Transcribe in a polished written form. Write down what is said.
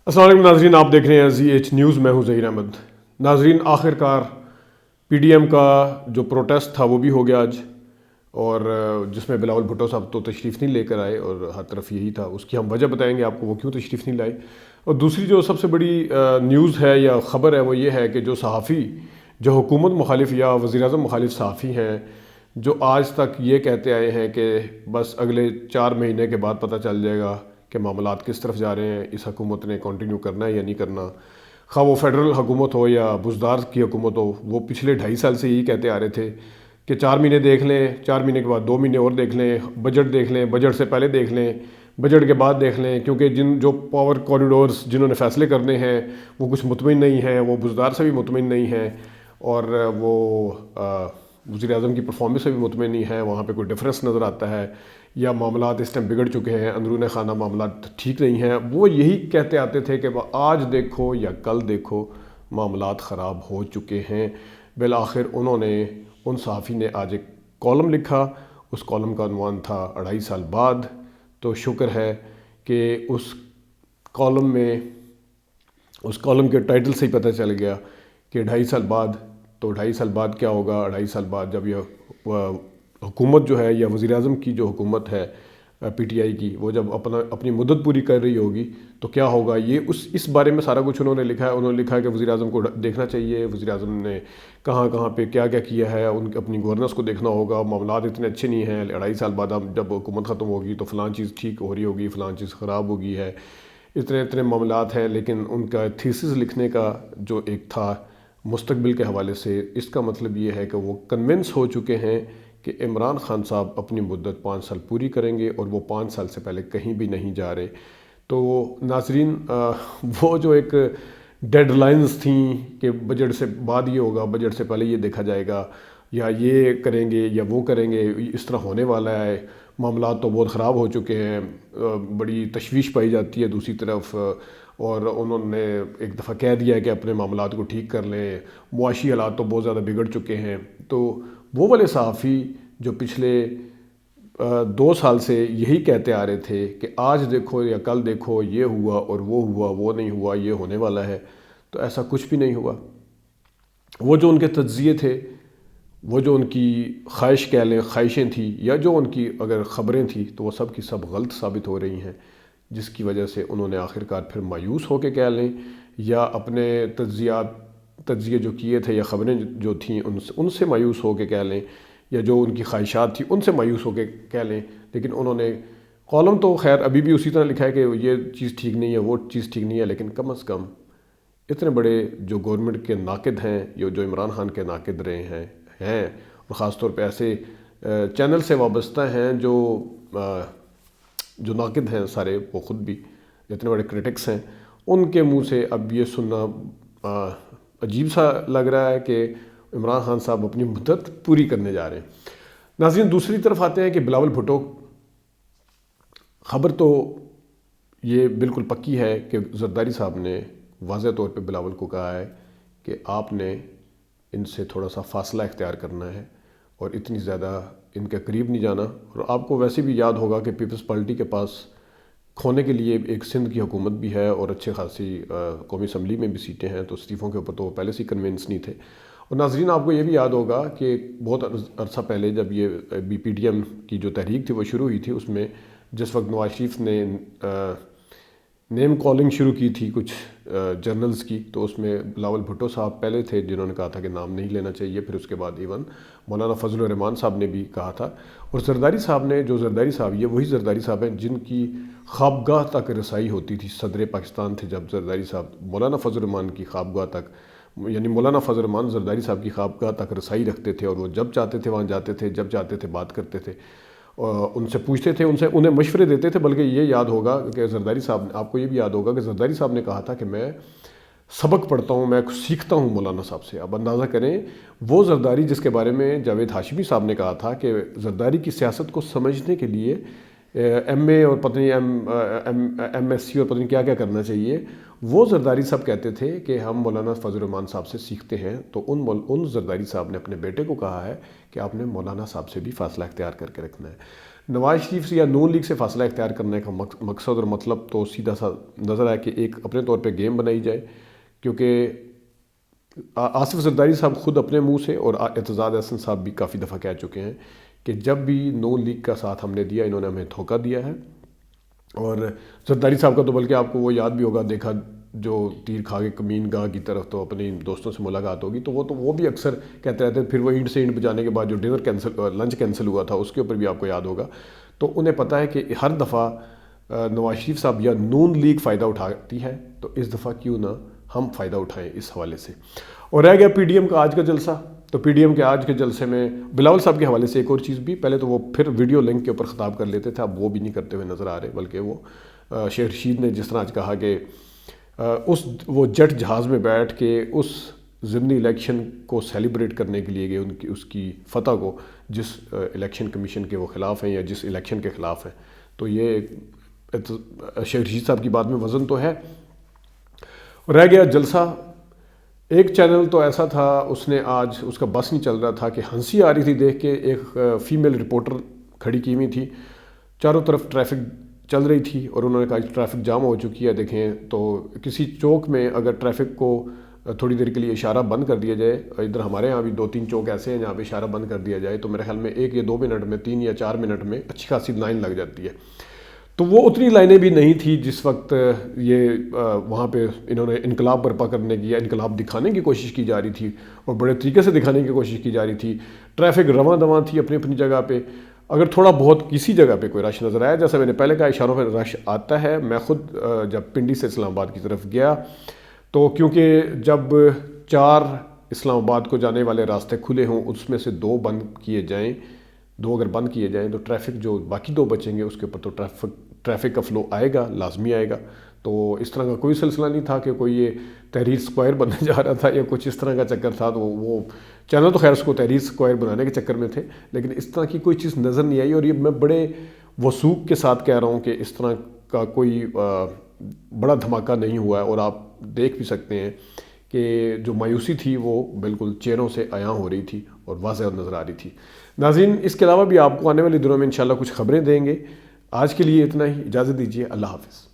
السلام علیکم ناظرین، آپ دیکھ رہے ہیں زی ایچ نیوز، میں ہوں ظہیر احمد۔ ناظرین، آخر کار پی ڈی ایم کا جو پروٹیسٹ تھا وہ بھی ہو گیا آج، اور جس میں بلاول بھٹو صاحب تو تشریف نہیں لے کر آئے، اور ہر طرف یہی تھا۔ اس کی ہم وجہ بتائیں گے آپ کو، وہ کیوں تشریف نہیں لائے۔ اور دوسری جو سب سے بڑی نیوز ہے یا خبر ہے وہ یہ ہے کہ جو صحافی، جو حکومت مخالف یا وزیر اعظم مخالف صحافی ہیں، جو آج تک یہ کہتے آئے ہیں کہ بس اگلے 4 مہینے کے بعد پتہ چل جائے گا کہ معاملات کس طرف جا رہے ہیں، اس حکومت نے کنٹینیو کرنا ہے یا نہیں کرنا، خواہ وہ فیڈرل حکومت ہو یا بزدار کی حکومت ہو۔ وہ پچھلے 2.5 سال سے یہی کہتے آ رہے تھے کہ 4 مہینے دیکھ لیں، 4 مہینے کے بعد 2 مہینے اور دیکھ لیں، بجٹ دیکھ لیں، بجٹ سے پہلے دیکھ لیں، بجٹ کے بعد دیکھ لیں، کیونکہ جو پاور کوریڈورز جنہوں نے فیصلے کرنے ہیں وہ کچھ مطمئن نہیں ہیں، وہ بزدار سے بھی مطمئن نہیں ہیں، اور وہ وزیر اعظم کی پرفارمنس سے بھی مطمئن نہیں ہے۔ وہاں پہ کوئی ڈفرینس نظر آتا ہے، یا معاملات اس ٹائم بگڑ چکے ہیں، اندرون خانہ معاملات ٹھیک نہیں ہیں۔ وہ یہی کہتے آتے تھے کہ آج دیکھو یا کل دیکھو معاملات خراب ہو چکے ہیں۔ بالآخر انہوں نے، ان صحافی نے آج ایک کالم لکھا، اس کالم کا عنوان تھا 2.5 سال بعد۔ تو شکر ہے کہ اس کالم میں، اس کالم کے ٹائٹل سے ہی پتہ چل گیا کہ 2.5 سال بعد، تو 2.5 سال بعد کیا ہوگا؟ 2.5 سال بعد جب یہ حکومت جو ہے، یا وزیر اعظم کی جو حکومت ہے پی ٹی آئی کی، وہ جب اپنی مدت پوری کر رہی ہوگی تو کیا ہوگا، یہ اس بارے میں سارا کچھ انہوں نے لکھا ہے۔ انہوں نے لکھا ہے کہ وزیر اعظم کو دیکھنا چاہیے، وزیر اعظم نے کہاں کہاں پہ کیا کیا کیا ہے، اپنی گورننس کو دیکھنا ہوگا، معاملات اتنے اچھے نہیں ہیں، 2.5 سال بعد اب جب حکومت ختم ہوگی تو فلاں چیز ٹھیک ہو رہی ہوگی، فلاں چیز خراب ہوگی ہے، اتنے معاملات ہیں۔ لیکن ان کا تھیسس لکھنے کا جو ایک تھا مستقبل کے حوالے سے، اس کا مطلب یہ ہے کہ وہ کنونس ہو چکے ہیں کہ عمران خان صاحب اپنی مدت 5 سال پوری کریں گے، اور وہ 5 سال سے پہلے کہیں بھی نہیں جا رہے۔ تو ناظرین، وہ جو ایک ڈیڈ لائنز تھیں کہ بجٹ سے بعد یہ ہوگا، بجٹ سے پہلے یہ دیکھا جائے گا، یا یہ کریں گے یا وہ کریں گے، اس طرح ہونے والا ہے، معاملات تو بہت خراب ہو چکے ہیں، بڑی تشویش پائی جاتی ہے دوسری طرف، اور انہوں نے ایک دفعہ کہہ دیا ہے کہ اپنے معاملات کو ٹھیک کر لیں، معاشی حالات تو بہت زیادہ بگڑ چکے ہیں۔ تو وہ والے صحافی جو پچھلے 2 سال سے یہی کہتے آ رہے تھے کہ آج دیکھو یا کل دیکھو، یہ ہوا اور وہ ہوا، وہ نہیں ہوا، یہ ہونے والا ہے، تو ایسا کچھ بھی نہیں ہوا۔ وہ جو ان کے تجزیے تھے، وہ جو ان کی خواہش کہہ لیں، خواہشیں تھیں، یا جو ان کی اگر خبریں تھیں، تو وہ سب کی سب غلط ثابت ہو رہی ہیں، جس کی وجہ سے انہوں نے آخر کار پھر مایوس ہو کے کہہ لیں، یا اپنے تجزیے جو کیے تھے یا خبریں جو تھیں ان سے مایوس ہو کے کہہ لیں، یا جو ان کی خواہشات تھیں ان سے مایوس ہو کے کہہ لیں۔ لیکن انہوں نے کالم تو خیر ابھی بھی اسی طرح لکھا ہے کہ یہ چیز ٹھیک نہیں ہے، وہ چیز ٹھیک نہیں ہے، لیکن کم از کم اتنے بڑے جو گورنمنٹ کے ناقد ہیں، جو عمران خان کے ناقد رہے ہیں، اور خاص طور پہ ایسے چینل سے وابستہ ہیں جو ناقد ہیں سارے، وہ خود بھی اتنے بڑے کرٹکس ہیں، ان کے منہ سے اب یہ سننا عجیب سا لگ رہا ہے کہ عمران خان صاحب اپنی مدت پوری کرنے جا رہے ہیں۔ ناظرین، دوسری طرف آتے ہیں کہ بلاول بھٹو، خبر تو یہ بالکل پکی ہے کہ زرداری صاحب نے واضح طور پہ بلاول کو کہا ہے کہ آپ نے ان سے تھوڑا سا فاصلہ اختیار کرنا ہے، اور اتنی زیادہ ان کے قریب نہیں جانا۔ اور آپ کو ویسے بھی یاد ہوگا کہ پیپلز پارٹی کے پاس کھونے کے لیے ایک سندھ کی حکومت بھی ہے، اور اچھے خاصی قومی اسمبلی میں بھی سیٹیں ہیں، تو استعفوں کے اوپر تو وہ پہلے سے کنونس نہیں تھے۔ اور ناظرین، آپ کو یہ بھی یاد ہوگا کہ بہت عرصہ پہلے جب یہ پی ڈی ایم کی جو تحریک تھی وہ شروع ہوئی تھی، اس میں جس وقت نواز شریف نے نیم کالنگ شروع کی تھی کچھ جرنلز کی، تو اس میں بلاول بھٹو صاحب پہلے تھے جنہوں نے کہا تھا کہ نام نہیں لینا چاہیے، پھر اس کے بعد ایون مولانا فضل الرحمان صاحب نے بھی کہا تھا، اور زرداری صاحب نے، جو زرداری صاحب، یہ وہی زرداری صاحب ہیں جن کی خوابگاہ تک رسائی ہوتی تھی، صدر پاکستان تھے جب زرداری صاحب مولانا فضل الرحمان کی خوابگاہ تک، یعنی مولانا فضل الرحمان زرداری صاحب کی خوابگاہ تک رسائی رکھتے تھے، اور وہ جب چاہتے تھے وہاں جاتے تھے، جب چاہتے تھے بات کرتے تھے، ان سے پوچھتے تھے، انہیں مشورے دیتے تھے۔ بلکہ یہ یاد ہوگا کہ زرداری صاحب، آپ کو یہ بھی یاد ہوگا کہ زرداری صاحب نے کہا تھا کہ میں سبق پڑھتا ہوں، میں سیکھتا ہوں مولانا صاحب سے۔ اب اندازہ کریں، وہ زرداری جس کے بارے میں جاوید ہاشمی صاحب نے کہا تھا کہ زرداری کی سیاست کو سمجھنے کے لیے ایم اے اور پتہ نہیں ایم ایس سی اور پتہ نہیں کیا کیا کرنا چاہیے، وہ زرداری صاحب کہتے تھے کہ ہم مولانا فضل الرحمان صاحب سے سیکھتے ہیں۔ تو ان زرداری صاحب نے اپنے بیٹے کو کہا ہے کہ آپ نے مولانا صاحب سے بھی فاصلہ اختیار کر کے رکھنا ہے۔ نواز شریف سے یا نون لیگ سے فاصلہ اختیار کرنے کا مقصد اور مطلب تو سیدھا سا نظر آیا کہ ایک اپنے طور پہ گیم بنائی جائے، کیونکہ آصف زرداری صاحب خود اپنے منہ سے اور اعتزاز احسن صاحب بھی کافی دفعہ کہہ چکے ہیں کہ جب بھی نون لیگ کا ساتھ ہم نے دیا انہوں نے ہمیں دھوکہ دیا ہے. اور زرداری صاحب کا تو بلکہ آپ کو وہ یاد بھی ہوگا، دیکھا جو تیر کھا کے کمین گاہ کی طرف تو اپنی دوستوں سے ملاقات ہوگی، تو وہ بھی اکثر کہتے رہتے ہیں. پھر وہ اینڈ سے اینڈ بجانے کے بعد جو ڈنر کینسل لنچ کینسل ہوا تھا اس کے اوپر بھی آپ کو یاد ہوگا. تو انہیں پتہ ہے کہ ہر دفعہ نواز شریف صاحب یا نون لیگ فائدہ اٹھاتی ہے، تو اس دفعہ کیوں نہ ہم فائدہ اٹھائیں اس حوالے سے. اور رہ گیا پی ڈی ایم کا آج کا جلسہ. تو پی ڈی ایم کے آج کے جلسے میں بلاول صاحب کے حوالے سے ایک اور چیز بھی، پہلے تو وہ پھر ویڈیو لنک کے اوپر خطاب کر لیتے تھے، اب وہ بھی نہیں کرتے ہوئے نظر آ رہے، بلکہ وہ شیخ رشید نے جس طرح آج کہا کہ وہ جٹ جہاز میں بیٹھ کے اس ضمنی الیکشن کو سیلیبریٹ کرنے کے لیے گئے، اس کی فتح کو جس الیکشن کمیشن کے وہ خلاف ہیں یا جس الیکشن کے خلاف ہیں. تو یہ شیخ رشید صاحب کی بات میں وزن تو ہے. رہ گیا جلسہ. ایک چینل تو ایسا تھا اس نے آج اس کا بس نہیں چل رہا تھا کہ ہنسی آ رہی تھی دیکھ کے، ایک فیمیل رپورٹر کھڑی کی ہوئی تھی، چاروں طرف ٹریفک چل رہی تھی اور انہوں نے کہا کہ ٹریفک جام ہو چکی ہے. دیکھیں تو کسی چوک میں اگر ٹریفک کو تھوڑی دیر کے لیے اشارہ بند کر دیا جائے، ادھر ہمارے ہاں بھی 2-3 چوک ایسے ہیں جہاں پہ اشارہ بند کر دیا جائے، تو میرے خیال میں 1 یا 2 منٹ میں 3 یا 4 منٹ میں اچھی خاصی لائن لگ جاتی ہے. تو وہ اتنی لائنیں بھی نہیں تھی جس وقت یہ وہاں پہ انہوں نے انقلاب برپا کرنے کی یا انقلاب دکھانے کی کوشش کی جا رہی تھی اور بڑے طریقے سے دکھانے کی کوشش کی جا رہی تھی. ٹریفک رواں دواں تھی اپنی اپنی جگہ پہ. اگر تھوڑا بہت کسی جگہ پہ کوئی رش نظر آیا، جیسا میں نے پہلے کہا اشاروں پہ رش آتا ہے. میں خود جب پنڈی سے اسلام آباد کی طرف گیا تو کیونکہ جب 4 اسلام آباد کو جانے والے راستے کھلے ہوں، اس میں سے 2 بند کیے جائیں، 2 اگر بند کیے جائیں تو ٹریفک جو باقی 2 بچیں گے اس کے اوپر تو ٹریفک کا فلو آئے گا، لازمی آئے گا. تو اس طرح کا کوئی سلسلہ نہیں تھا کہ کوئی یہ تحریر اسکوائر بننے جا رہا تھا یا کچھ اس طرح کا چکر تھا. تو وہ چینل تو خیر اس کو تحریر اسکوائر بنانے کے چکر میں تھے، لیکن اس طرح کی کوئی چیز نظر نہیں آئی. اور یہ میں بڑے وثوق کے ساتھ کہہ رہا ہوں کہ اس طرح کا کوئی بڑا دھماکہ نہیں ہوا ہے. اور آپ دیکھ بھی سکتے ہیں کہ جو مایوسی تھی وہ بالکل چہروں سے عیاں ہو رہی تھی اور واضح نظر آ رہی تھی. ناظرین، اس کے علاوہ بھی آپ کو آنے والے دنوں میں انشاءاللہ کچھ خبریں دیں گے. آج کے لیے اتنا ہی، اجازت دیجیے، اللہ حافظ.